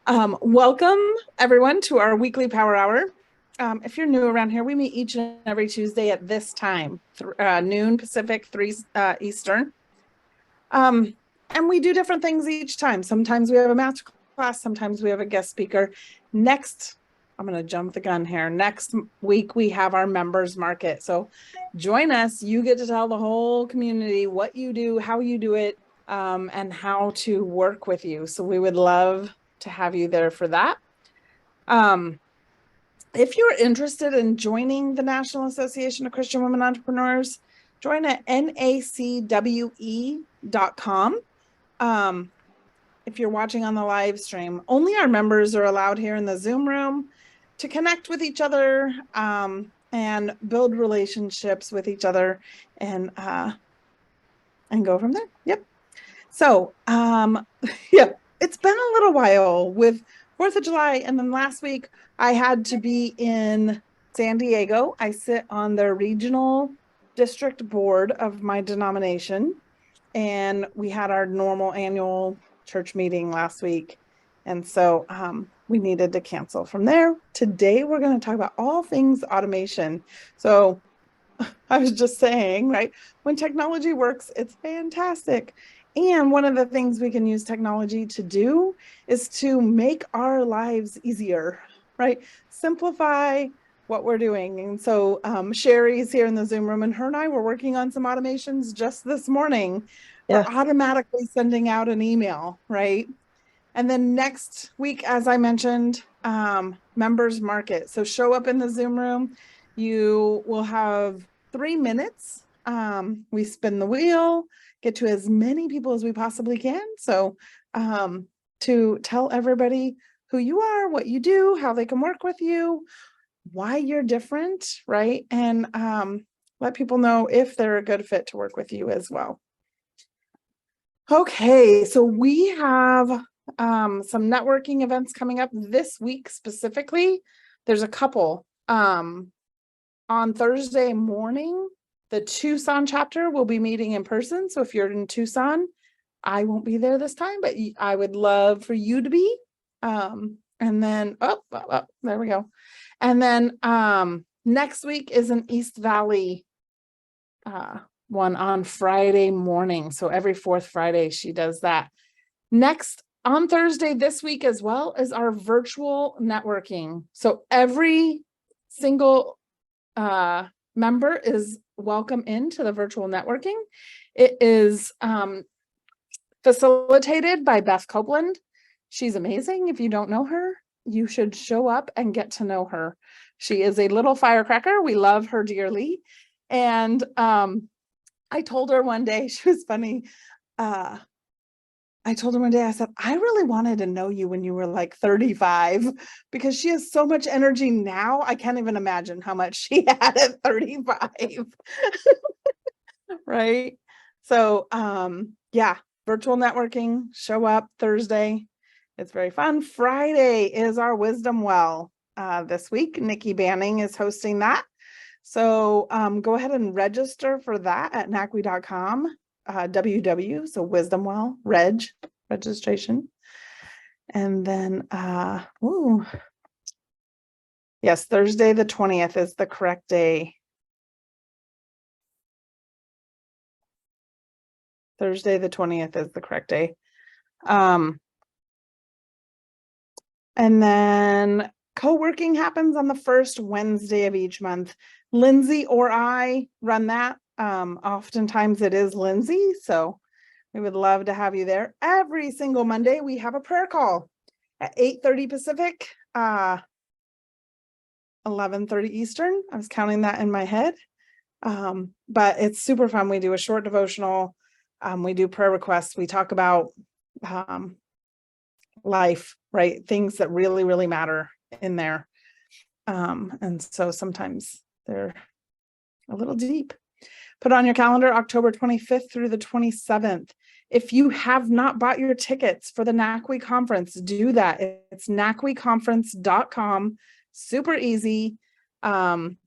Welcome everyone to our weekly Power Hour. If you're new around here, we meet each and every Tuesday at this time, noon Pacific, 3 Eastern. And we do different things each time. Sometimes we have a master class, sometimes we have a guest speaker. Next, I'm going to jump the gun here. Next week, we have our members market. So join us. You get to tell the whole community what you do, how you do it, and how to work with you. So we would love to have you there for that. If you're interested in joining the National Association of Christian Women Entrepreneurs, join at NACWE.com. If you're watching on the live stream, only our members are allowed here in the Zoom room to connect with each other and build relationships with each other and go from there. Yep. So, yeah, it's been a little while with 4th of July. And then last week I had to be in San Diego. I sit on the regional district board of my denomination. And we had our normal annual church meeting last week. And so we needed to cancel from there. Today, we're going to talk about all things automation. So I was just saying, right, when technology works, it's fantastic. And one of the things we can use technology to do is to make our lives easier, right? Simplify what we're doing. And so Sherry's here in the Zoom room, and her and I were working on some automations just this morning. Yeah. We're automatically sending out an email, right? And then next week, as I mentioned, members market. So show up in the Zoom room. You will have 3 minutes. We spin the wheel, get to as many people as we possibly can. So to tell everybody who you are, what you do, how they can work with you, why you're different, right? And let people know if they're a good fit to work with you as well. Okay, so we have some networking events coming up this week specifically. There's a couple. On Thursday morning, the Tucson chapter will be meeting in person. So if you're in Tucson, I won't be there this time, but I would love for you to be. And then, there we go. And then next week is an East Valley one on Friday morning. So every 4th Friday, she does that. Next, on Thursday this week as well, is our virtual networking. So every single member is welcome into the virtual networking. It is facilitated by Beth Copeland. She's amazing. If you don't know her, you should show up and get to know her. She is a little firecracker. We love her dearly. And I told her one day, she was funny. I told her one day, I said, I really wanted to know you when you were like 35 because she has so much energy now. I can't even imagine how much she had at 35. Right. So, yeah, virtual networking, show up Thursday. It's very fun. Friday is our Wisdom Well this week. Nikki Banning is hosting that. So go ahead and register for that at NACWE.com, WW, so Wisdom Well, registration. And then, yes, Thursday the 20th is the correct day. Thursday the 20th is the correct day. And then co-working happens on the first Wednesday of each month. Lindsay or I run that. Oftentimes it is Lindsay, so we would love to have you there. Every single Monday we have a prayer call at 8:30 Pacific, 11:30 Eastern. I was counting that in my head. But it's super fun. We do a short devotional. We do prayer requests. We talk about life, right? Things that really, really matter in there. And so sometimes they're a little deep. Put on your calendar October 25th through the 27th. If you have not bought your tickets for the NACWE conference, do that. It's NACWEconference.com. Super easy. Go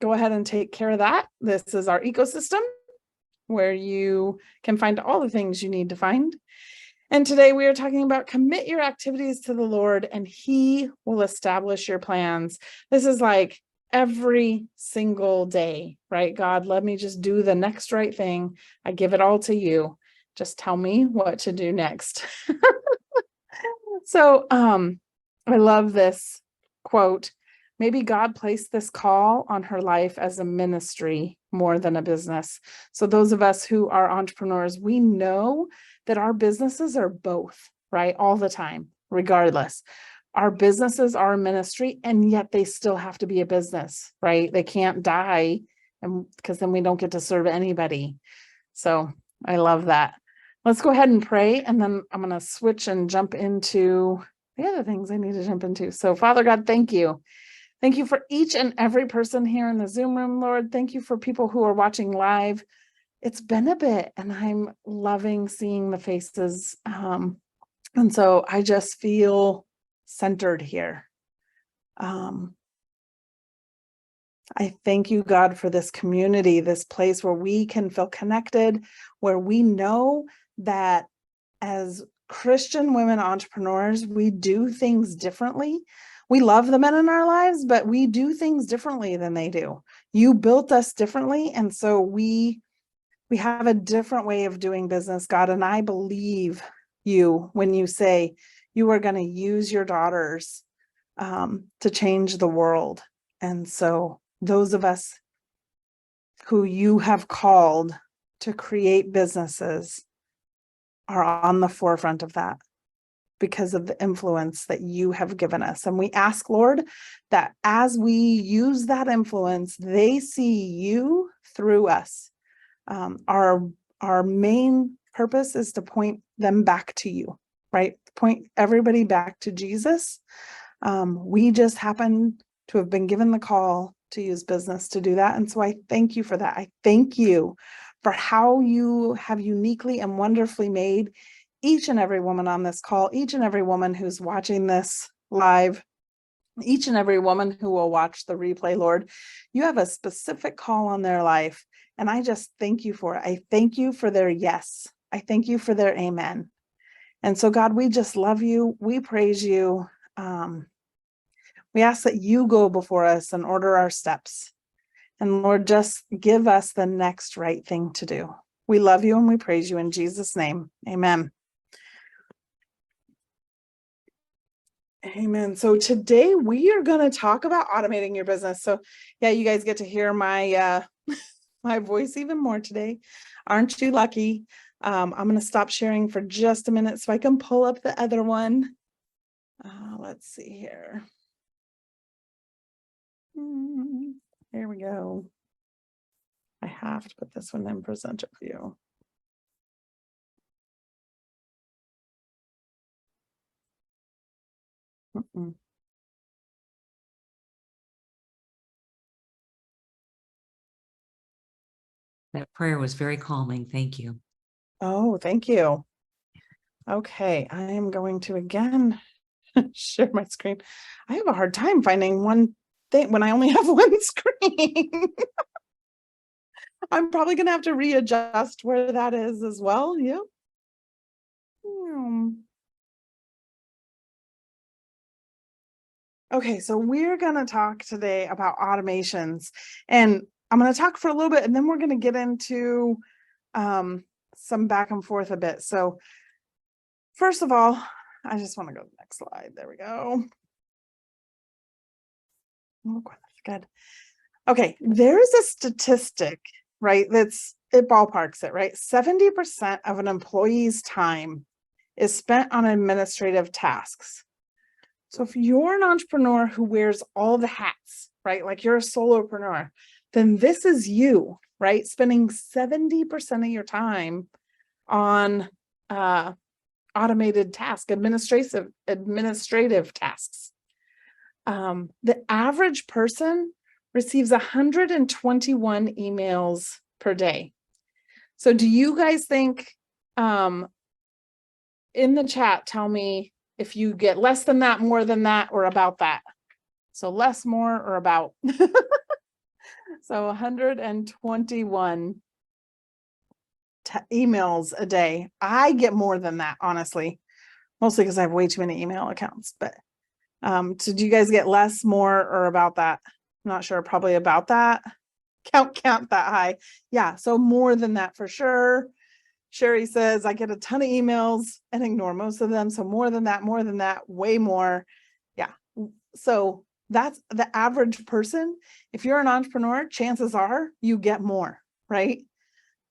ahead and take care of that. This is our ecosystem where you can find all the things you need to find. And today we are talking about commit your activities to the Lord and He will establish your plans. This is like every single day, right? God, let me just do the next right thing. I give it all to you. Just tell me what to do next. So I love this quote. Maybe God placed this call on her life as a ministry more than a business. So those of us who are entrepreneurs, we know that our businesses are both, right? All the time, regardless. Our businesses are a ministry, and yet they still have to be a business, right? They can't die, and because then we don't get to serve anybody. So I love that. Let's go ahead and pray, and then I'm going to switch and jump into the other things I need to jump into. So Father God, thank you. Thank you for each and every person here in the Zoom room, Lord. Thank you for people who are watching live. It's been a bit, and I'm loving seeing the faces. And so I just feel centered here. I thank you, God, for this community, this place where we can feel connected, where we know that as Christian women entrepreneurs, we do things differently. We love the men in our lives, but we do things differently than they do. You built us differently, and so we have a different way of doing business, God, and I believe you when you say you are going to use your daughters to change the world. And so those of us who you have called to create businesses are on the forefront of that because of the influence that you have given us. And we ask, Lord, that as we use that influence, they see you through us. Our main purpose is to point them back to you, right? Point everybody back to Jesus. We just happen to have been given the call to use business to do that. And so I thank you for that. I thank you for how you have uniquely and wonderfully made each and every woman on this call, each and every woman who's watching this live, each and every woman who will watch the replay, Lord. You have a specific call on their life, and I just thank you for it. I thank you for their yes. I thank you for their amen. And so, God, we just love you. We praise you. We ask that you go before us and order our steps. And Lord, just give us the next right thing to do. We love you and we praise you in Jesus' name. Amen. Amen. So today we are going to talk about automating your business. So yeah, you guys get to hear my my voice even more today. Aren't you lucky? I'm going to stop sharing for just a minute so I can pull up the other one. Let's see here. Here we go. I have to put this one in presenter view. That prayer was very calming. Thank you. Oh, thank you. Okay, I am going to again share my screen. I have a hard time finding one thing when I only have one screen. I'm probably going to have to readjust where that is as well. Yeah. Okay, so we're going to talk today about automations, and I'm going to talk for a little bit, and then we're going to get into some back and forth a bit. So first of all, I just want to go to the next slide. There we go. Oh, that's good. Okay, there's a statistic, right? It ballparks it, right? 70% of an employee's time is spent on administrative tasks. So if you're an entrepreneur who wears all the hats, right? Like you're a solopreneur, then this is you, right? Spending 70% of your time on automated tasks, administrative tasks. The average person receives 121 emails per day. So do you guys think, in the chat, tell me if you get less than that, more than that, or about that? So less, more, or about? So 121 emails a day. I get more than that, honestly, mostly because I have way too many email accounts. But so do you guys get less, more, or about that? I'm not sure, probably about that. Count that high. Yeah, so more than that for sure. Sherry says, I get a ton of emails and ignore most of them. So more than that, way more. Yeah. So that's the average person. If you're an entrepreneur, chances are you get more, right?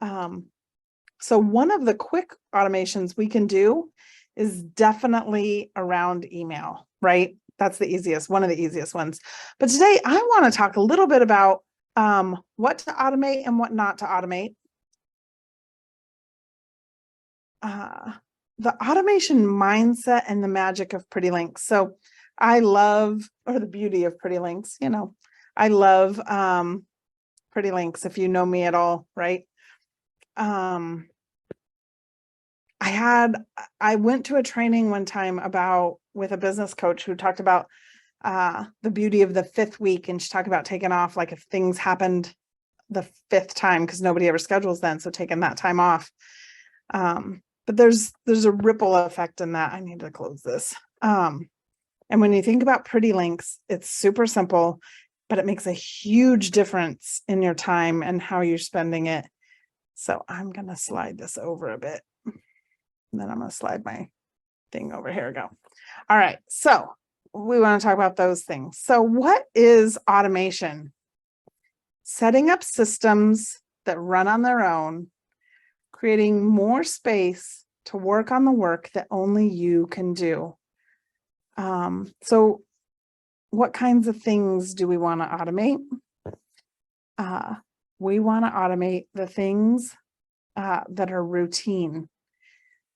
So one of the quick automations we can do is definitely around email, right? That's the easiest, one of the easiest ones. But today I want to talk a little bit about what to automate and what not to automate. The automation mindset and the magic of pretty links. So I love, or the beauty of pretty links, I love pretty links if you know me at all, right? I went to a training one time with a business coach who talked about the beauty of the fifth week. And she talked about taking off, like if things happened the fifth time, because nobody ever schedules then. So taking that time off. But there's a ripple effect in that. I need to close this. And when you think about pretty links, it's super simple, but it makes a huge difference in your time and how you're spending it. So I'm going to slide this over a bit. And then I'm going to slide my thing over. Here we go. All right. So we want to talk about those things. So what is automation? Setting up systems that run on their own, creating more space to work on the work that only you can do. So what kinds of things do we want to automate? We want to automate the things that are routine.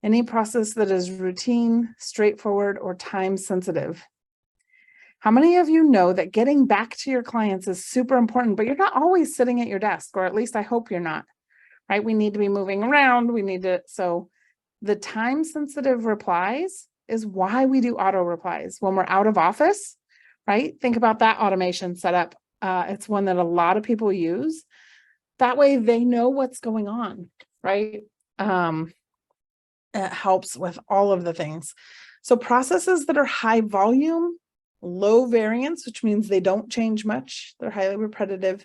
Any process that is routine, straightforward, or time sensitive. How many of you know that getting back to your clients is super important, but you're not always sitting at your desk, or at least I hope you're not, right? We need to be moving around. So the time sensitive replies is why we do auto replies when we're out of office, right? Think about that automation setup. It's one that a lot of people use. That way they know what's going on, right? It helps with all of the things. So processes that are high volume, low variance, which means they don't change much, they're highly repetitive,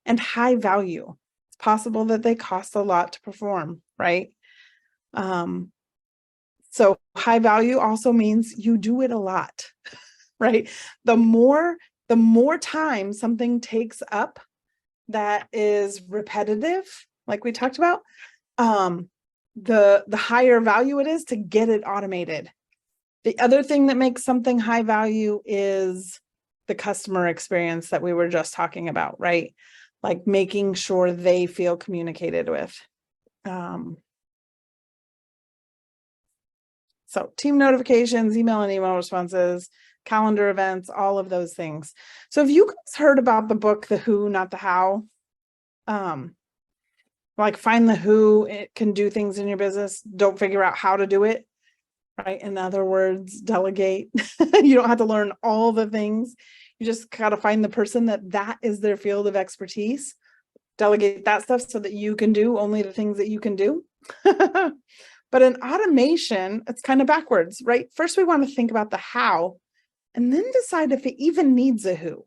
and high value. It's possible that they cost a lot to perform, right? So high value also means you do it a lot, right? The more time something takes up that is repetitive, like we talked about, the higher value it is to get it automated. The other thing that makes something high value is the customer experience that we were just talking about, right? Like making sure they feel communicated with. So team notifications, email and email responses, calendar events, all of those things. So have you guys heard about the book, The Who, Not the How? Like find the who, it can do things in your business. Don't figure out how to do it, right? In other words, delegate. You don't have to learn all the things. You just got to find the person that is their field of expertise. Delegate that stuff so that you can do only the things that you can do. But in automation, it's kind of backwards, right? First, we want to think about the how and then decide if it even needs a who,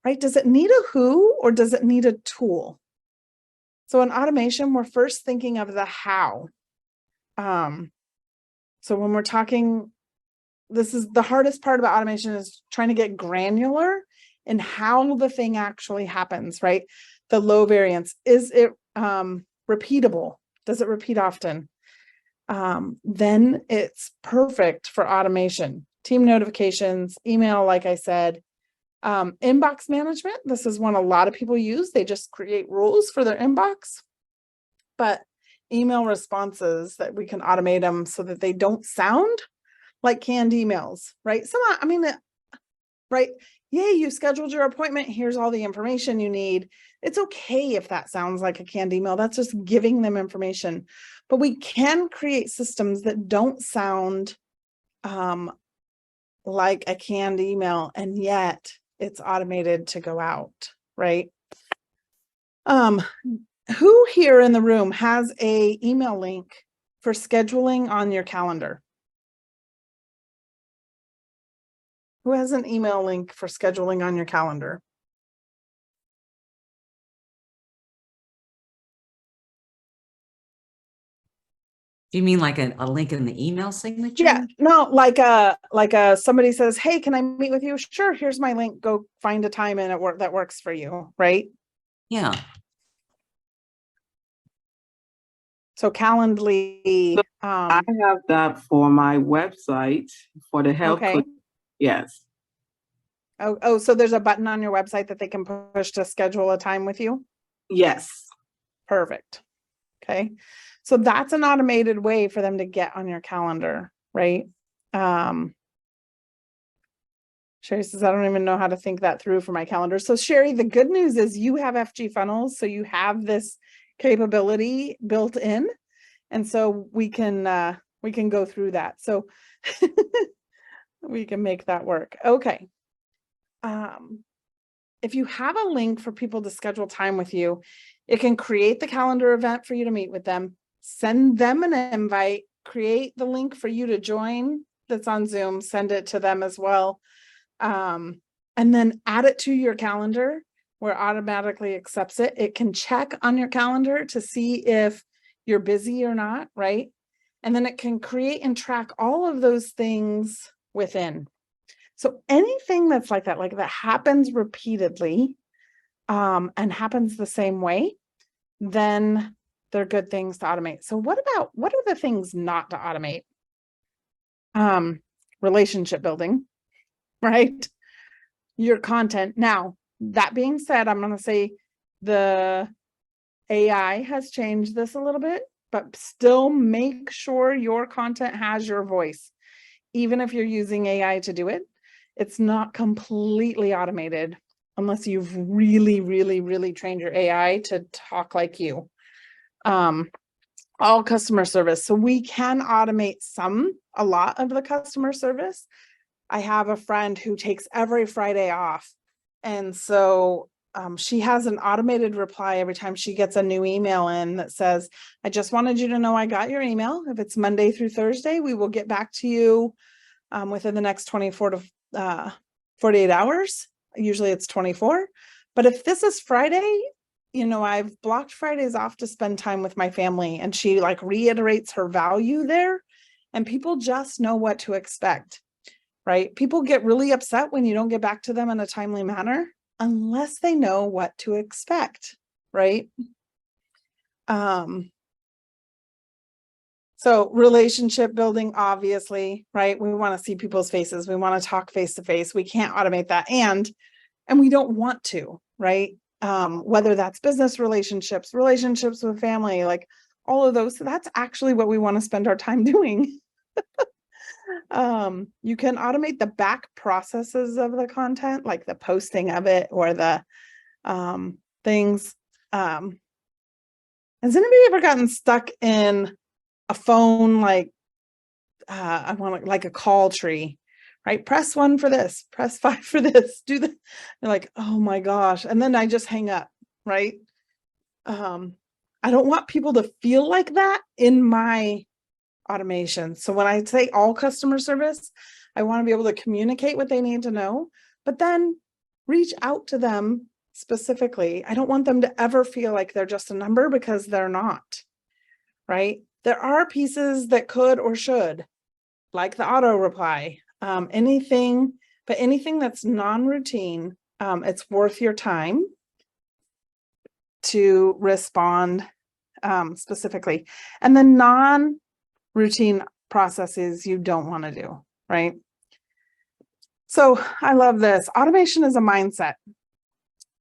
right? Does it need a who or does it need a tool? So in automation, we're first thinking of the how. So when we're talking, this is the hardest part about automation, is trying to get granular in how the thing actually happens, right? The low variance, is it repeatable? Does it repeat often? Then it's perfect for automation. Team notifications, email, like I said, inbox management. This is one a lot of people use. They just create rules for their inbox, but email responses that we can automate them so that they don't sound like canned emails, right? Right? Yay, you scheduled your appointment. Here's all the information you need. It's okay if that sounds like a canned email. That's just giving them information. But we can create systems that don't sound like a canned email, and yet it's automated to go out, right? Who here in the room has a email link for scheduling on your calendar? Who has an email link for scheduling on your calendar? Do you mean like a link in the email signature? Yeah, no, like somebody says, hey, can I meet with you? Sure, here's my link. Go find a time and it work that works for you, right? Yeah. So Calendly, I have that for my website for the health okay. coach. Yes. Oh, so there's a button on your website that they can push to schedule a time with you? Yes. Perfect. Okay. So that's an automated way for them to get on your calendar, right? Sherry says, I don't even know how to think that through for my calendar. So Sherry, the good news is you have FG funnels. So you have this capability built in. And so we can go through that. So we can make that work. Okay. If you have a link for people to schedule time with you, it can create the calendar event for you to meet with them, send them an invite, create the link for you to join that's on Zoom, send it to them as well. And then add it to your calendar where it automatically accepts it. It can check on your calendar to see if you're busy or not, right? And then it can create and track all of those things within. So anything that's like that happens repeatedly, and happens the same way, then they're good things to automate. So what are the things not to automate? Relationship building, right? Your content. Now, that being said, I'm going to say the AI has changed this a little bit, but still make sure your content has your voice. Even if you're using AI to do it, it's not completely automated unless you've really, really, really trained your AI to talk like you. All customer service. So we can automate a lot of the customer service. I have a friend who takes every Friday off. And so she has an automated reply every time she gets a new email in that says, I just wanted you to know I got your email. If it's Monday through Thursday, we will get back to you within the next 24 to 48 hours. Usually it's 24. But if this is Friday, I've blocked Fridays off to spend time with my family. And she like reiterates her value there. And people just know what to expect, right? People get really upset when you don't get back to them in a timely manner, unless they know what to expect, right? So relationship building, obviously, right? We want to see people's faces. We want to talk face to face. We can't automate that. And we don't want to, right? Whether that's business relationships with family, like all of those, that's actually what we want to spend our time doing. You can automate the back processes of the content, like the posting of it or the things. Has anybody ever gotten stuck in a phone like I want like a call tree, right? Press 1 for this, press 5 for this, do the, you're like, oh my gosh. And then I just hang up, right? I don't want people to feel like that in my automation. So when I say all customer service, I want to be able to communicate what they need to know, but then reach out to them specifically. I don't want them to ever feel like they're just a number, because they're not, right? There are pieces that could or should, like the auto reply, anything that's non-routine, it's worth your time to respond specifically. And the non-routine processes you don't want to do, right? So I love this. Automation is a mindset.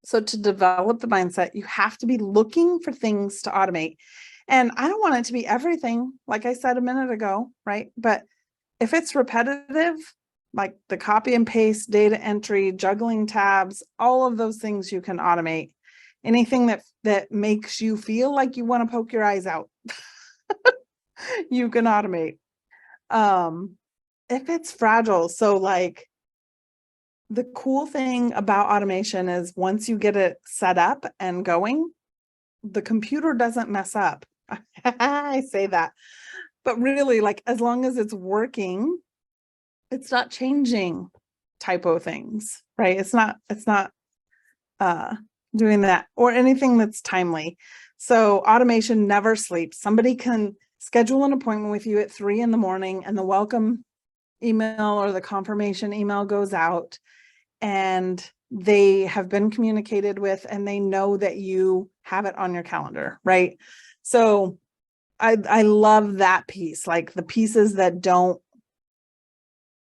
So to develop the mindset, you have to be looking for things to automate. And I don't want it to be everything, like I said a minute ago, right? But if it's repetitive, like the copy and paste, data entry, juggling tabs, all of those things you can automate. Anything that makes you feel like you want to poke your eyes out, you can automate. If it's fragile, so like the cool thing about automation is once you get it set up and going, the computer doesn't mess up. I say that, but really, like, as long as it's working, it's not changing typo things, right? It's not doing that or anything that's timely. So automation never sleeps. Somebody can schedule an appointment with you at 3 a.m. and the welcome email or the confirmation email goes out and they have been communicated with and they know that you have it on your calendar, right? So I love that piece, like the pieces that don't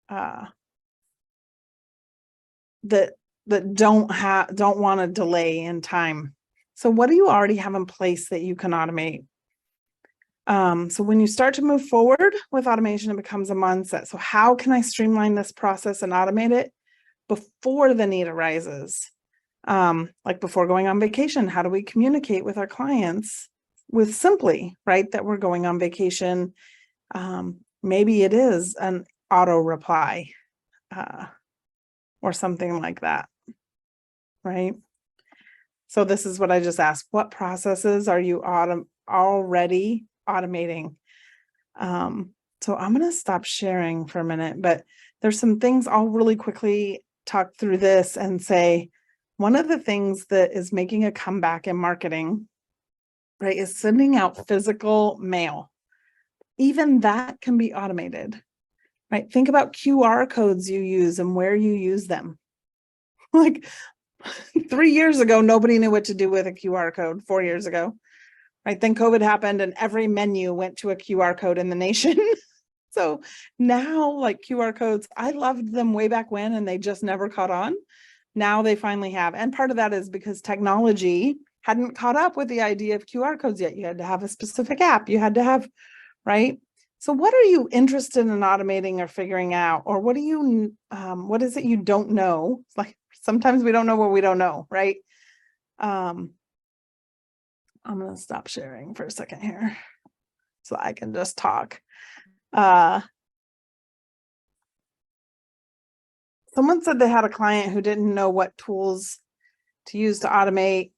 don't want to delay in time. So what do you already have in place that you can automate? So when you start to move forward with automation, it becomes a mindset. So how can I streamline this process and automate it before the need arises? Like before going on vacation, how do we communicate with our clients with simply, right, that we're going on vacation? Maybe it is an auto reply or something like that, right? So this is what I just asked. What processes are you already automating? So I'm going to stop sharing for a minute, but there's some things I'll really quickly talk through this and say, one of the things that is making a comeback in marketing, right, is sending out physical mail. Even that can be automated, right? Think about QR codes you use and where you use them. Like 3 years ago, nobody knew what to do with a QR code. 4 years ago, right? Then COVID happened and every menu went to a QR code in the nation. So now, like, QR codes, I loved them way back when and they just never caught on. Now they finally have. And part of that is because technology hadn't caught up with the idea of QR codes yet. You had to have a specific app. You had to have, right? So what are you interested in automating or figuring out? Or what what is it you don't know? Like sometimes we don't know what we don't know, right? I'm going to stop sharing for a second here so I can just talk. Someone said they had a client who didn't know what tools to use to automate,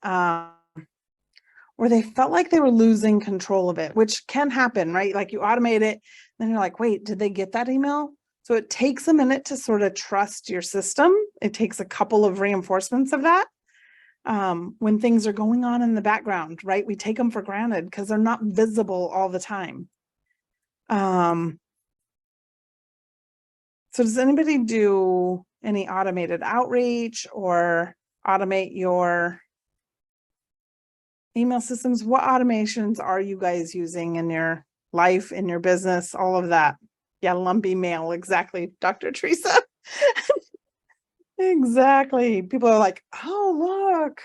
or they felt like they were losing control of it, which can happen, right? Like you automate it, then you're like, wait, did they get that email? So it takes a minute to sort of trust your system. It takes a couple of reinforcements of that. When things are going on in the background, right? We take them for granted because they're not visible all the time. So does anybody do any automated outreach or automate your email systems? What automations are you guys using in your life, in your business, all of that? Yeah, lumpy mail. Exactly, Dr. Teresa. Exactly. People are like, oh, look.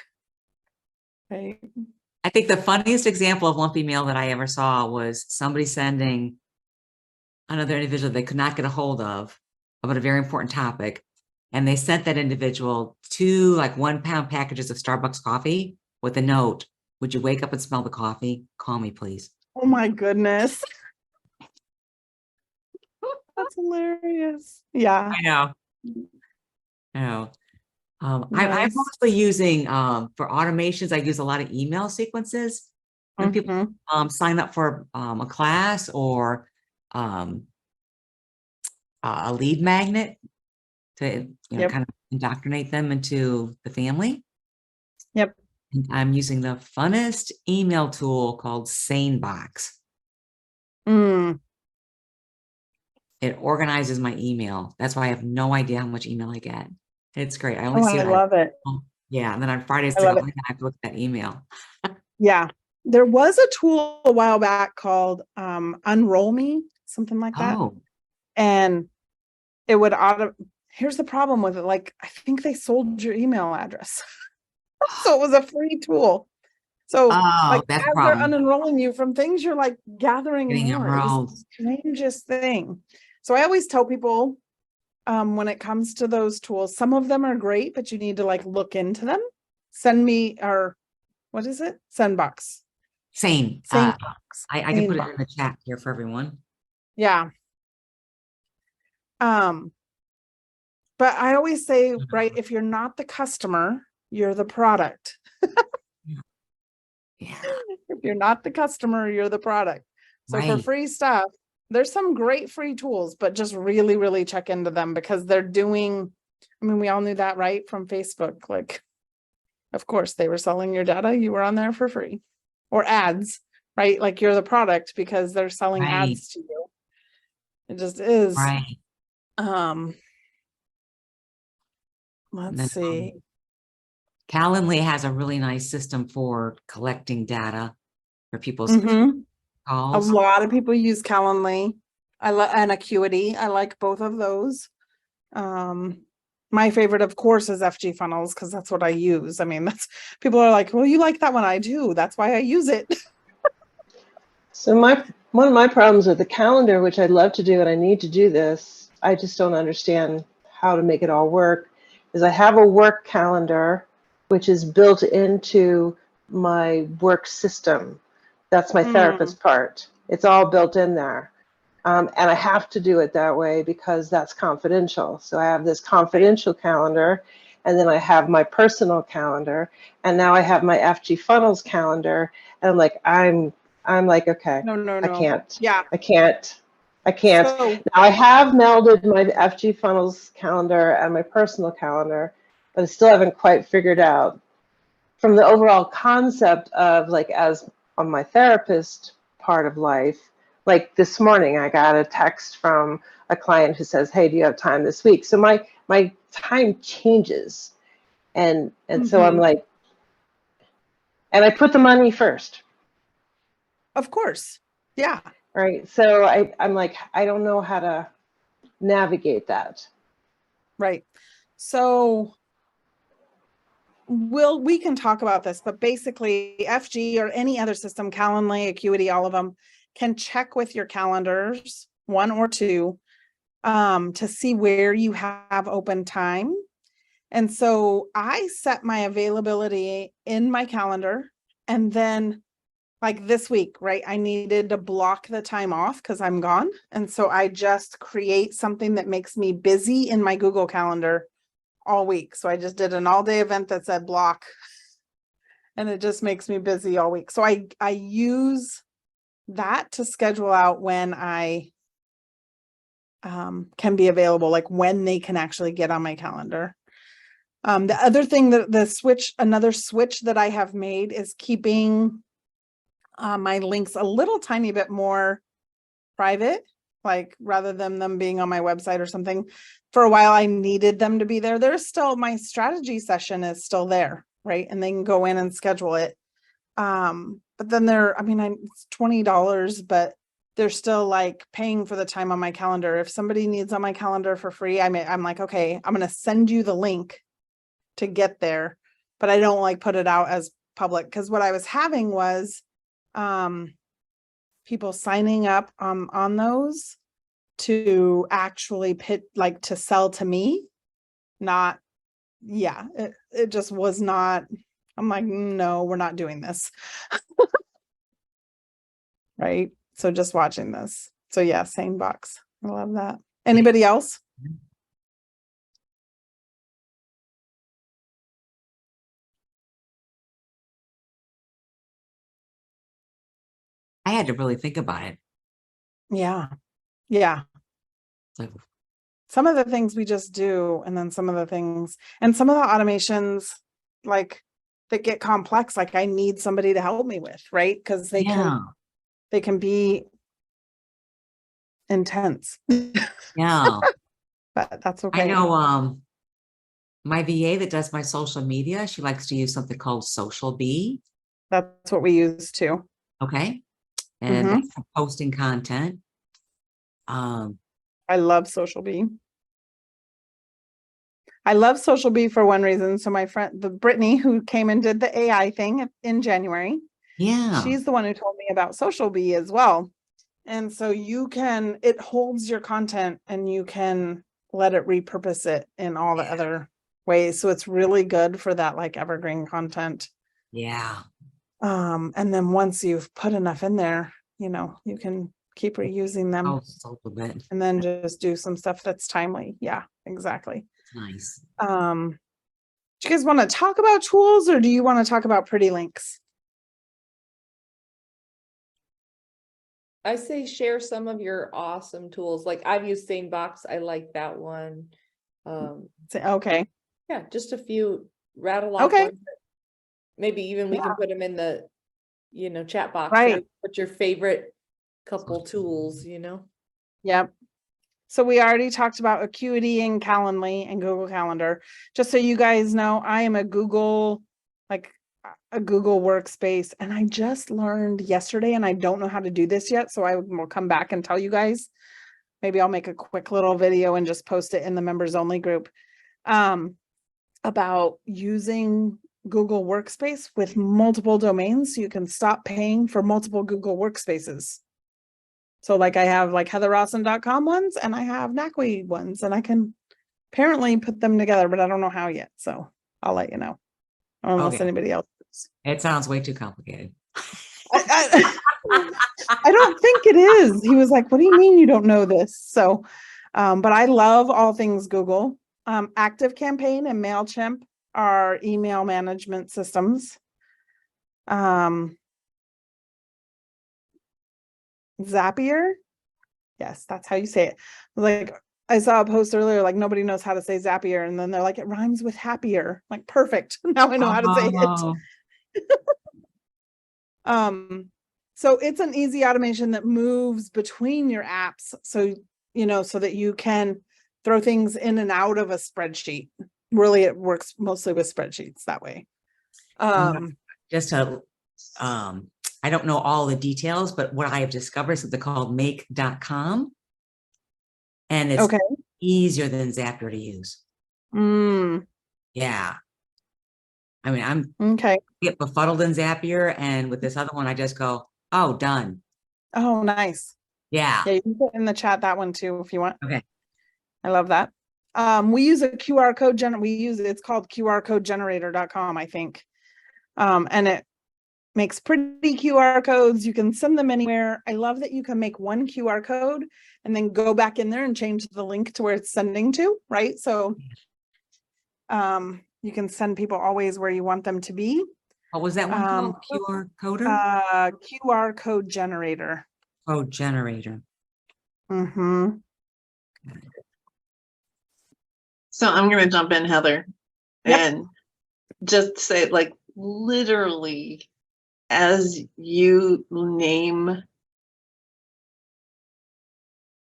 Right. I think the funniest example of lumpy mail that I ever saw was somebody sending another individual they could not get a hold of about a very important topic. And they sent that individual 2 like 1 pound packages of Starbucks coffee with a note. Would you wake up and smell the coffee? Call me, please. Oh my goodness. That's hilarious. Yeah. I know. I know. I'm Nice. mostly using for automations. I use a lot of email sequences when people sign up for a class or a lead magnet to kind of indoctrinate them into the family. Yep. And I'm using the funnest email tool called SaneBox. It organizes my email. That's why I have no idea how much email I get. It's great. I only see I love it. Yeah, and then on Fridays, I have to look at that email. Yeah. There was a tool a while back called Unroll Me, something like that. Oh. And it would here's the problem with it. Like, I think they sold your email address. So it was a free tool. So like that's as they're unenrolling you from things, you're like gathering more. It was the strangest thing. So I always tell people when it comes to those tools, some of them are great, but you need to like look into them. Send me or what is it? Sandbox. Sane. Sandbox. I can put it in the chat here for everyone. Yeah. But I always say, right, if you're not the customer, you're the product. Yeah. If you're not the customer, you're the product. So for Right. free stuff, there's some great free tools, but just really, really check into them because they're doing, I mean, we all knew that, right? From Facebook. Like, of course, they were selling your data. You were on there for free or ads, right? Like you're the product because they're selling Right. ads to you. It just is. Right. Um, And let's then see. Calendly has a really nice system for collecting data for people's Mhm. A calls. lot of people use Calendly. I like and Acuity. I like both of those. My favorite, of course, is FG Funnels because that's what I use. I mean, that's people are like, well, you like that one. I do. That's why I use it. So one of my problems with the calendar, which I'd love to do and I need to do this, I just don't understand how to make it all work, is I have a work calendar which is built into my work system. That's my therapist part. It's all built in there. And I have to do it that way because that's confidential. So I have this confidential calendar, and then I have my personal calendar, and now I have my FG Funnels calendar. And I'm like, okay, No, no, I no. can't, Yeah. I can't, I can't. So Now I have melded my FG Funnels calendar and my personal calendar, but I still haven't quite figured out from the overall concept of like as on my therapist part of life. Like this morning, I got a text from a client who says, "Hey, do you have time this week?" So my time changes, and so I'm mhm, like, and I put the money first, of course. Yeah. right? So I'm like, I don't know how to navigate that. Right. So we can talk about this, but basically FG or any other system, Calendly, Acuity, all of them can check with your calendars, one or two, to see where you have open time. And so I set my availability in my calendar, and then like this week, right? I needed to block the time off because I'm gone. And so I just create something that makes me busy in my Google Calendar all week. So I just did an all-day event that said block, and it just makes me busy all week. So I use that to schedule out when I can be available, like when they can actually get on my calendar. The other thing that another switch that I have made is keeping my links a little tiny bit more private, like rather than them being on my website or something. For a while, I needed them to be there. There's still my strategy session is still there, right? And they can go in and schedule it. But then it's $20, but they're still like paying for the time on my calendar. If somebody needs on my calendar for free, I'm like, okay, I'm going to send you the link to get there, but I don't like put it out as public because what I was having was people signing up on those to actually like to sell to me, not, yeah, it just was not, I'm like, no, we're not doing this. Right. So just watching this. So yeah, same box. I love that. Anybody else? I had to really think about it. Yeah. Yeah. Like, Some of the things we just do, and then some of the things, and some of the automations, like that get complex, like I need somebody to help me with, right? Because they can be intense. yeah. But that's I okay. know my VA that does my social media, she likes to use something called Social Bee. That's what we use too. Okay. And that's for posting content. I love Social Bee. I love Social Bee for one reason. So my friend, the Brittany, who came and did the AI thing in January, yeah. she's the one who told me about Social Bee as well. And so it holds your content and you can let it repurpose it in all the other ways. So it's really good for that like evergreen content. Yeah. And then once you've put enough in there, you can keep reusing them. Oh, so good. And then just do some stuff that's timely. Yeah, exactly. Nice. Do you guys want to talk about tools or do you want to talk about pretty links? I say share some of your awesome tools. Like I've used Sanebox. I like that one. Okay. Yeah, just a few rattle off Okay. ones. Maybe even we can put them in the, chat box, Right. right? Put your favorite couple tools, Yep. So we already talked about Acuity and Calendly and Google Calendar. Just so you guys know, I am a Google workspace, and I just learned yesterday, and I don't know how to do this yet. So I will come back and tell you guys. Maybe I'll make a quick little video and just post it in the members only group about using Google Workspace with multiple domains. So you can stop paying for multiple Google Workspaces. So like I have like heatherrosson.com ones, and I have NACWE ones, and I can apparently put them together, but I don't know how yet. So I'll let you know. Unless Okay. anybody else does. It sounds way too complicated. I don't think it is. He was like, what do you mean you don't know this? So, but I love all things Google. ActiveCampaign and MailChimp are email management systems. Zapier. Yes, that's how you say it. Like I saw a post earlier, like nobody knows how to say Zapier. And then they're like, it rhymes with happier. Like, perfect. Now I know how to say it. So it's an easy automation that moves between your apps. So, so that you can throw things in and out of a spreadsheet. Really, it works mostly with spreadsheets that way. Just to, I don't know all the details, but what I have discovered is something called make.com. And it's okay. easier than Zapier to use. Yeah. I mean, I'm okay. get befuddled in Zapier, and with this other one, I just go, oh, done. Oh, nice. Yeah. Yeah, you can put in the chat that one too if you want. Okay. I love that. We use a QR code it's called qrcodegenerator.com, I think. And it makes pretty QR codes. You can send them anywhere. I love that you can make one QR code and then go back in there and change the link to where it's sending to, right? So you can send people always where you want them to be. What was that one called? QR coder? QR code generator. Code generator. So I'm going to jump in, Heather, Yep. and just say, like, literally, as you name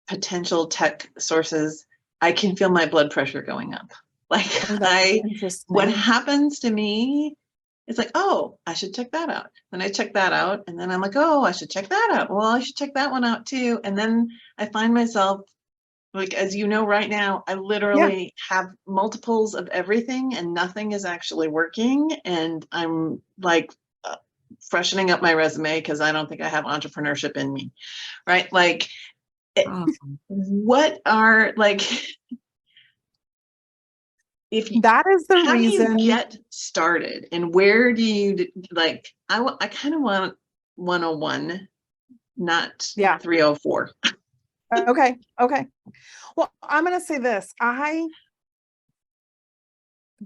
potential tech sources, I can feel my blood pressure going up. Like, what happens to me, it's like, oh, I should check that out. Then I check that out, and then I'm like, oh, I should check that out. Well, I should check that one out too. And then I find myself, like, as you know, right now, I literally have multiples of everything and nothing is actually working. And I'm like freshening up my resume because I don't think I have entrepreneurship in me, right? Like, what are, like, if you, that is the how reason. do you get started, and where do you, like, I kind of want 101, not 304. Okay. Well, I'm going to say this.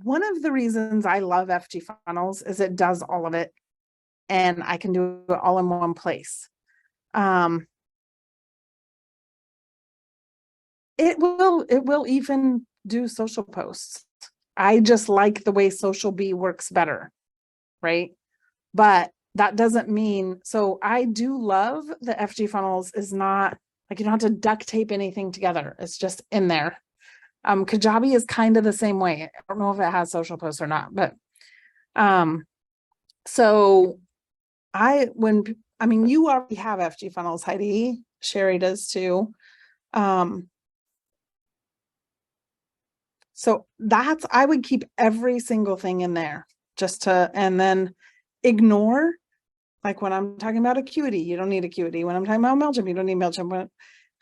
One of the reasons I love FG Funnels is it does all of it, and I can do it all in one place. It will even do social posts. I just like the way Social Bee works better, right? But that doesn't mean, so I do love the FG Funnels is not like you don't have to duct tape anything together. It's just in there. Kajabi is kind of the same way. I don't know if it has social posts or not, but so you already have FG Funnels, Heidi. Sherry does too. So I would keep every single thing in there and then ignore, like when I'm talking about Acuity, you don't need Acuity. When I'm talking about MailChimp, you don't need MailChimp.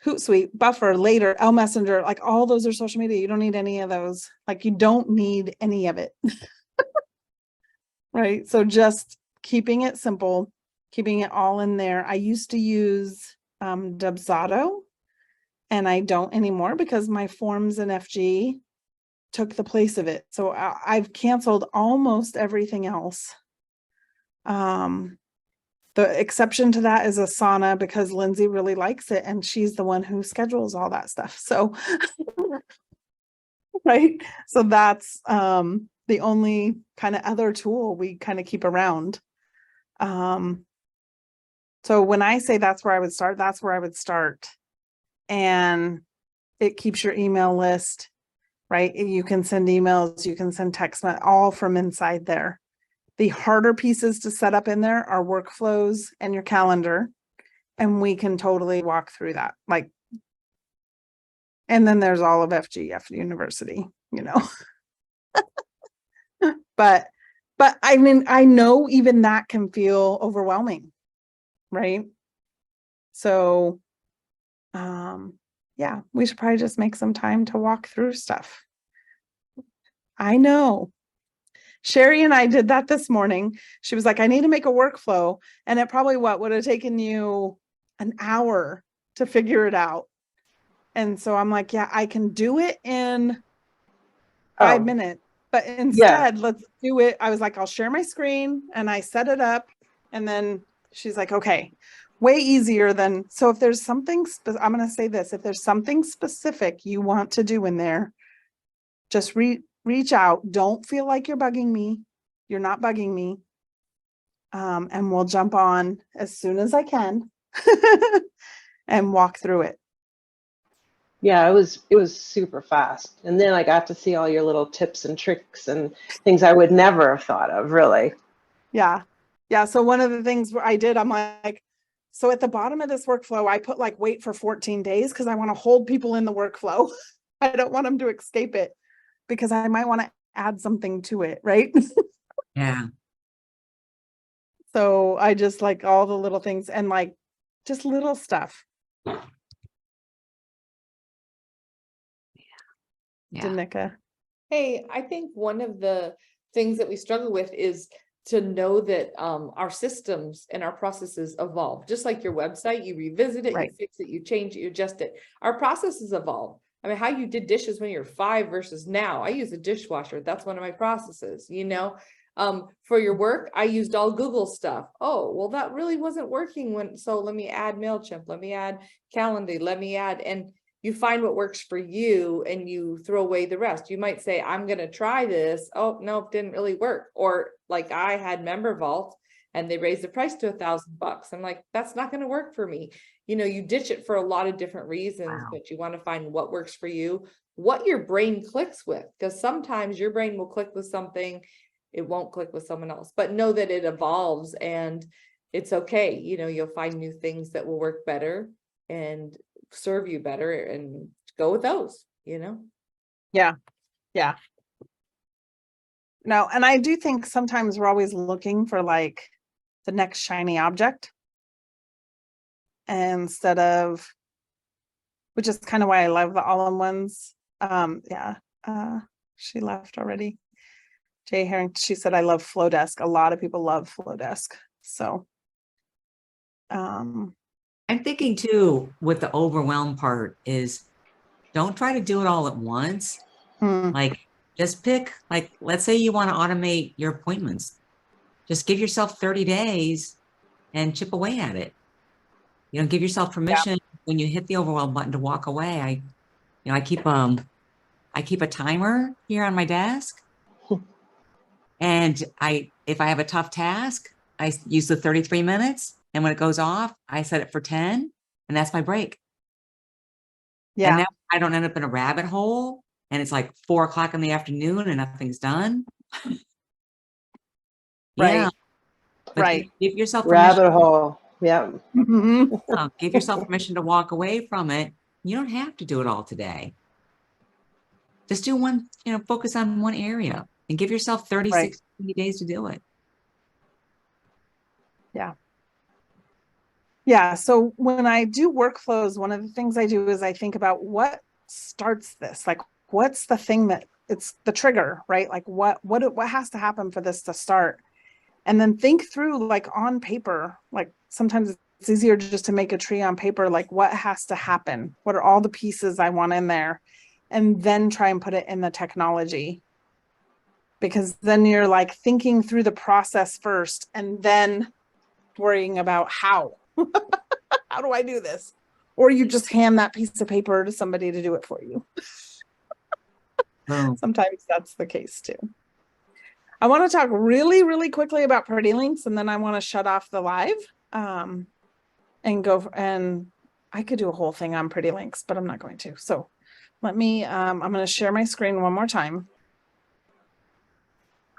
Hootsuite, Buffer, Later, L Messenger, like all those are social media. You don't need any of those. Like you don't need any of it. Right. So just keeping it simple, keeping it all in there. I used to use Dubsado, and I don't anymore because my forms in FG took the place of it. So I've canceled almost everything else. The exception to that is Asana because Lindsay really likes it and she's the one who schedules all that stuff. So, right. So that's the only kind of other tool we kind of keep around. So when I say that's where I would start, that's where I would start. And it keeps your email list, right? You can send emails, you can send text, all from inside there. The harder pieces to set up in there are workflows and your calendar. And we can totally walk through that. Like, and then there's all of FGF University, you know. but I mean, I know even that can feel overwhelming, right? So, yeah, we should probably just make some time to walk through stuff. I know. Sherry and I did that this morning. She was like, I need to make a workflow. And it probably would have taken you an hour to figure it out. And so I'm like, yeah, I can do it in 5 minutes, but instead let's do it. I was like, I'll share my screen and I set it up. And then she's like, okay, way easier than, so if there's something, I'm going to say this, if there's something specific you want to do in there, just reach out. Don't feel like you're bugging me. You're not bugging me. And we'll jump on as soon as I can and walk through it. Yeah, it was super fast. And then I got to see all your little tips and tricks and things I would never have thought of, really. Yeah. Yeah. So one of the things I did, I'm like, so at the bottom of this workflow, I put like wait for 14 days because I want to hold people in the workflow. I don't want them to escape it because I might want to add something to it. Right. Yeah. So I just like all the little things and like just little stuff. Yeah. Danica. Hey, I think one of the things that we struggle with is to know that our systems and our processes evolve. Just like your website, you revisit it, Right. you fix it, you change it, you adjust it. Our processes evolve. I mean, how you did dishes when you're 5 versus now. I use a dishwasher. That's one of my processes, you know. For your work, I used all Google stuff. Oh, well, that really wasn't working so let me add MailChimp, let me add Calendly, let me add, and you find what works for you and you throw away the rest. You might say, I'm going to try this. Oh, no, it didn't really work. Or like I had Member Vault and they raised the price to $1,000. I'm like, that's not going to work for me. You know, you ditch it for a lot of different reasons, but you want to find what works for you, what your brain clicks with, because sometimes your brain will click with something, it won't click with someone else, but know that it evolves and it's okay. You know, you'll find new things that will work better and serve you better and go with those, you know? Yeah. Yeah. No, and I do think sometimes we're always looking for like the next shiny object instead of, which is kind of why I love the all-in-ones. Yeah. She left already. Jay Herring, she said, I love Flowdesk. A lot of people love Flowdesk. So, I'm thinking too, with the overwhelm part is don't try to do it all at once. Like just pick, like, let's say you want to automate your appointments. Just give yourself 30 days and chip away at it. You know, give yourself permission when you hit the overwhelm button to walk away. I keep a timer here on my desk. And if I have a tough task, I use the 33 minutes. And when it goes off, I set it for 10 and that's my break. yeah. And now I don't end up in a rabbit hole and it's like 4 o'clock in the afternoon and nothing's done. Right. Yeah. But Right. give yourself Rabbit hole. Yeah. give yourself permission to walk away from it. You don't have to do it all today. Just do one, focus on one area and give yourself 36 days to do it. Yeah. Yeah. So when I do workflows, one of the things I do is I think about what starts this, like, what's the thing that it's the trigger, right? Like what has to happen for this to start? And then think through like on paper, like sometimes it's easier just to make a tree on paper. Like what has to happen? What are all the pieces I want in there? And then try and put it in the technology. Because then you're like thinking through the process first and then worrying about how. How do I do this? Or you just hand that piece of paper to somebody to do it for you. Oh, Sometimes that's the case too. I want to talk really, really quickly about pretty links, and then I want to shut off the live and go. And I could do a whole thing on pretty links, but I'm not going to. So let me, I'm going to share my screen one more time.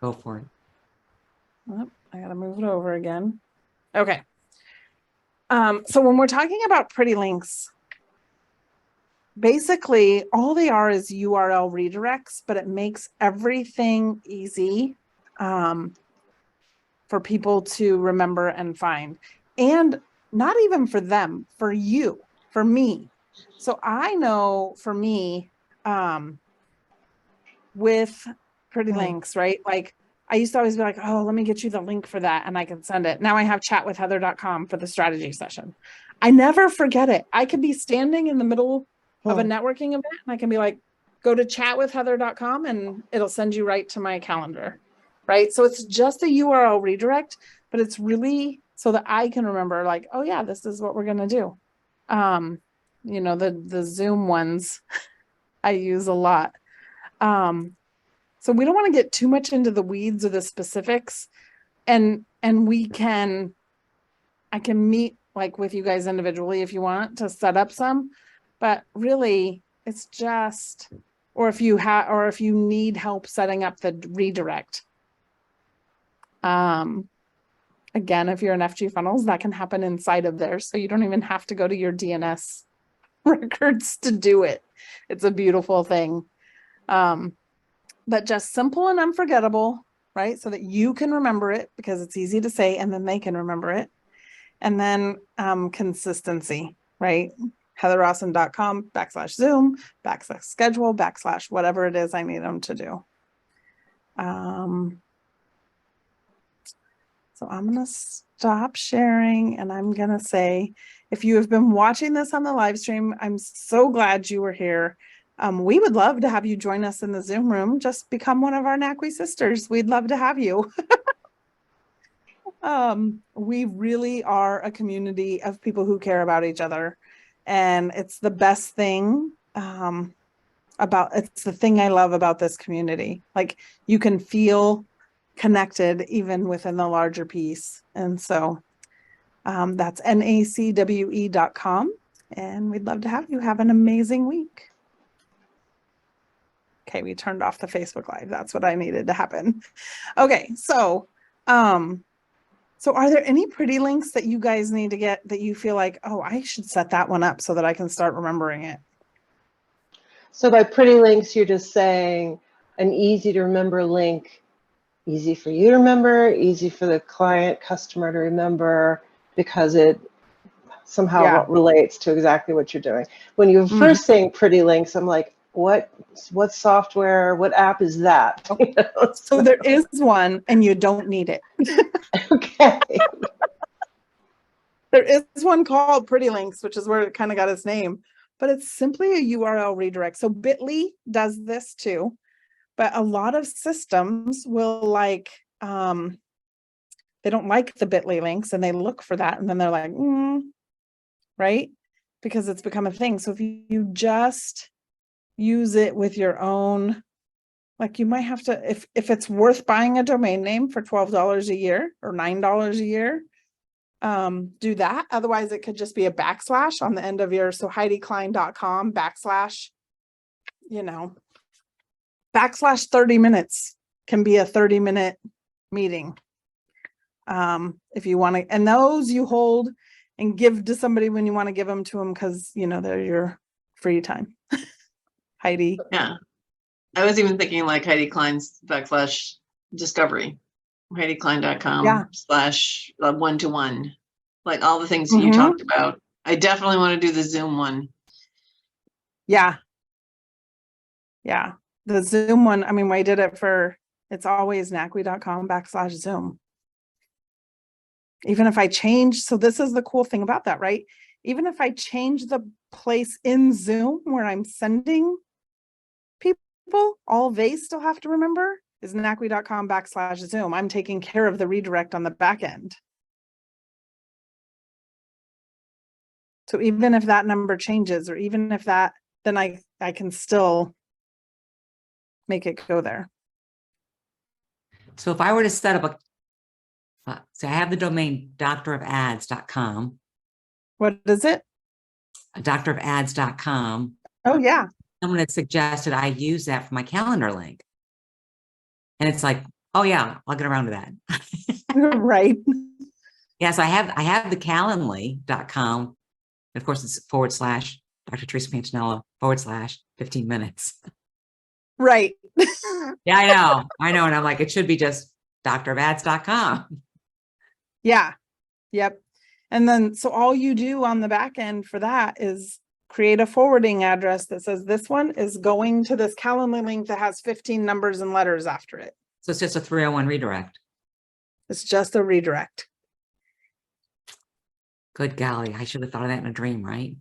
go for it. Oh, I got to move it over again. Okay. So when we're talking about pretty links, basically all they are is URL redirects, but it makes everything easy for people to remember and find. And not even for them, for you, for me. So I know for me, with pretty links, right? Like I used to always be like, oh, let me get you the link for that and I can send it. Now I have chatwithheather.com for the strategy session. I never forget it. I could be standing in the middle of a networking event and I can be like, go to chatwithheather.com and it'll send you right to my calendar, right? So it's just a URL redirect, but it's really so that I can remember like, oh yeah, this is what we're going to do. You know, the Zoom ones I use a lot. So we don't want to get too much into the weeds or the specifics, and I can meet like with you guys individually if you want to set up some, but really it's just, or if you need help setting up the redirect. Again, if you're in FG funnels, that can happen inside of there. So you don't even have to go to your DNS records to do it. It's a beautiful thing. But just simple and unforgettable, right? So that you can remember it because it's easy to say and then they can remember it. And then consistency, right? heatherrosson.com/Zoom, /schedule, / whatever it is I need them to do. So I'm going to stop sharing and I'm going to say, if you have been watching this on the live stream, I'm so glad you were here. We would love to have you join us in the Zoom room. Just become one of our NACWE sisters. We'd love to have you. We really are a community of people who care about each other. And it's the best thing it's the thing I love about this community. Like you can feel connected even within the larger piece. And so that's NACWE.com. And we'd love to have you. Have an amazing week. Okay, we turned off the Facebook Live. That's what I needed to happen. Okay, so are there any pretty links that you guys need to get that you feel like, oh, I should set that one up so that I can start remembering it? So by pretty links, you're just saying an easy to remember link, easy for you to remember, easy for the customer to remember, because it somehow relates to exactly what you're doing. When you were first saying pretty links, I'm like, what software, what app is that? You know? So there is one and you don't need it. Okay. There is one called Pretty Links, which is where it kind of got its name, but it's simply a URL redirect. So Bitly does this too, but a lot of systems will like, they don't like the Bitly links and they look for that. And then they're like, right? Because it's become a thing. So if you just use it with your own, like you might have to, if it's worth buying a domain name for $12 a year or $9 a year, do that. Otherwise it could just be a / on the end of your, so HeidiKlein.com / 30 minutes can be a 30-minute meeting. If you want to, and those you hold and give to somebody when you want to give them to them, because they're your free time. Heidi. Yeah. I was even thinking like Heidi Klein's / discovery, HeidiKlein.com / 1-to-1, like all the things you talked about. I definitely want to do the Zoom one. Yeah. Yeah. The Zoom one, I mean, I did it it's always NACWE.com / Zoom. Even if I change, so this is the cool thing about that, right? Even if I change the place in Zoom where I'm sending people, all they still have to remember is NACWE.com / Zoom. I'm taking care of the redirect on the back end. So even if that number changes, or even if that, then I can still make it go there. So if I were to set up so I have the domain doctorofads.com, What is it? doctorofads.com. Oh yeah. Someone had suggested I use that for my calendar link. And it's like, oh yeah, I'll get around to that. Right. Yes, I have the calendly.com. Of course, it's / Dr. Teresa Pantanella / 15 minutes. Right. Yeah, I know. And I'm like, it should be just doctorofads.com. Yeah. Yep. And then, so all you do on the back end for that is create a forwarding address that says this one is going to this Calendly link that has 15 numbers and letters after it. So it's just a 301 redirect. It's just a redirect. Good golly, I should have thought of that in a dream, right?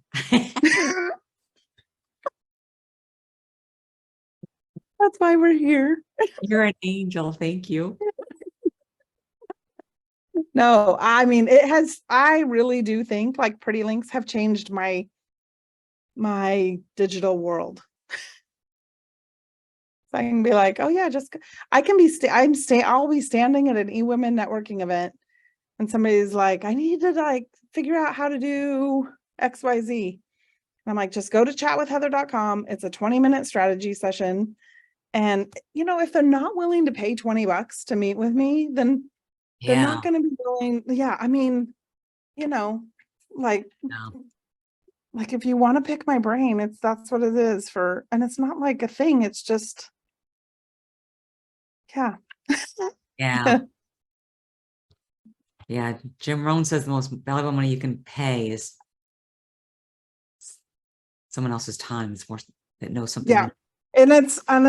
That's why we're here. You're an angel. Thank you. No, I mean, it has, I really do think like pretty links have changed my digital world. So I can be like, oh yeah, just, I can be, I'll be standing at an eWomen networking event and somebody's like, I need to like figure out how to do XYZ. And I'm like, just go to chatwithheather.com. It's a 20-minute strategy session. And you know, if they're not willing to pay $20 to meet with me, then they're Yeah. not going to be willing. Yeah. I mean, you know, like, like if you want to pick my brain, that's what it is for. And it's not like a thing. It's just, yeah. Yeah. Yeah. Jim Rohn says the most valuable money you can pay is someone else's time. It's more that knows something. Yeah. And it's